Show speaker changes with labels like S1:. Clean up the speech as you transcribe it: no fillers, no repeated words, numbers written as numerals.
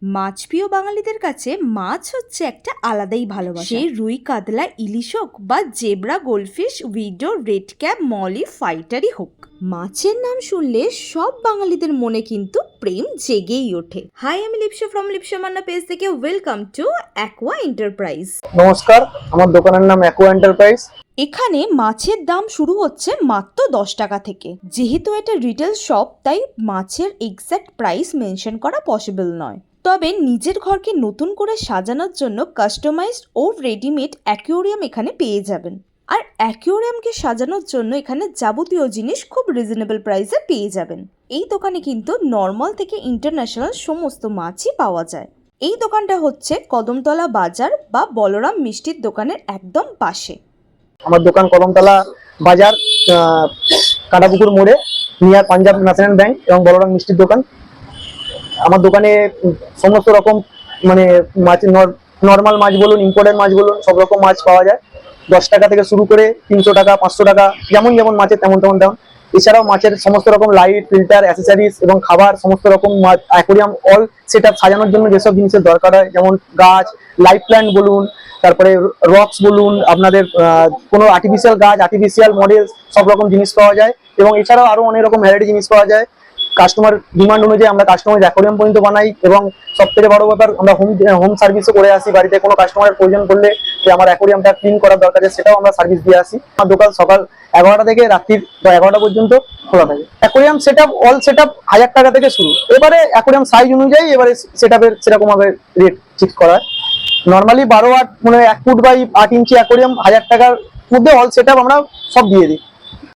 S1: মাছপ্রিয় বাঙালিদের কাছে মাছ হচ্ছে একটা আলাদাই ভালোবাসা। সেই রুই, কাতলা, ইলিশ হোক বা zebra, goldfish, widow, red cap, molly, ফাইটারই হোক, মাছের নাম শুনলে সব বাঙালিদের মনে কিন্তু প্রেম জেগেই ওঠে। হাই, আমি লিপসা ফ্রম লিপসা মান্না পেজ থেকে। Welcome to aqua enterprise.
S2: নমস্কার, আমার দোকানের নাম অ্যাকোয়া এন্টারপ্রাইজ।
S1: এখানে মাছের দাম শুরু হচ্ছে মাত্র 10 টাকা থেকে। যেহেতু এটা রিটেল শপ, তাই মাছের এক্স্যাক্ট প্রাইস মেনশন করা পসিবল নয়। তবে নিজের ঘরকে নতুন করে সাজানোর জন্য কাস্টমাইজড ও রেডিমেড অ্যাকুয়ারিয়াম এখানে পেয়ে যাবেন। আর অ্যাকুয়ারিয়ামকে সাজানোর জন্য এখানে যাবতীয় জিনিস খুব রিজনেবল প্রাইসে পেয়ে যাবেন। এই দোকানে কিন্তু নর্মাল থেকে ইন্টারন্যাশনাল সমস্ত মাছই পাওয়া যায়। এই দোকানটা হচ্ছে কদমতলা বাজার বা বলরাম মিষ্টির দোকানের একদম পাশে।
S2: আমার দোকান কদমতলা বাজার, কাঁটাপুকুর মোড়ে, নিয়ার পাঞ্জাব ন্যাশনাল ব্যাংক এবং বলরাম মিষ্টির দোকান। আমার দোকানে সমস্ত রকম মানে মাছ, নর্মাল মাছ বলুন, ইম্পোর্টেড মাছ বলুন, সব রকম মাছ পাওয়া যায়। 10 টাকা থেকে শুরু করে 300 টাকা, 500 টাকা, যেমন যেমন মাছের তেমন তেমন দাম। এছাড়াও মাছের সমস্ত রকম লাইট, ফিল্টার, অ্যাসেসরিজ এবং খাবার, সমস্ত রকম মাছ অ্যাকোয়ারিয়াম অল সেট আপ সাজানোর জন্য যেসব জিনিসের দরকার হয়, যেমন গাছ, লাইট প্ল্যান্ট বলুন, তারপরে রক্স বলুন, আপনাদের কোনো আর্টিফিশিয়াল গাছ, আর্টিফিশিয়াল মডেল, সব রকম জিনিস পাওয়া যায়। এবং এছাড়াও আরো অনেক রকম ভ্যারাইটি জিনিস পাওয়া যায়। কাস্টমার ডিমান্ড অনুযায়ী আমরা কাস্টমাইজ অ্যাকোয়ারিয়াম পর্যন্ত বানাই। এবং সব থেকে বড় ব্যাপার, আমরা হোম সার্ভিসও করে আসি। বাড়িতে কোনো কাস্টমারের প্রয়োজন পড়লে যে আমার অ্যাকোয়ারিয়ামটা ক্লিন করার দরকার আছে, সেটাও আমরা সার্ভিস দিয়ে আসি। আমার দোকান সকাল 11টা থেকে রাত্রি 11টা পর্যন্ত খোলা থাকে। Aquarium set up, all set up 1000 টাকা থেকে শুরু। এবারে অ্যাকোয়ারিয়াম সাইজ অনুযায়ী এবারে সেট আপের সেরকম ভাবে রেট ঠিক করা হয়। নর্মালি 12 8 মানে 1 ফুট বাই 8 ইঞ্চি অ্যাকোয়ারিয়াম 1000 টাকার মধ্যে অল সেট আপ আমরা সব দিয়ে দিই।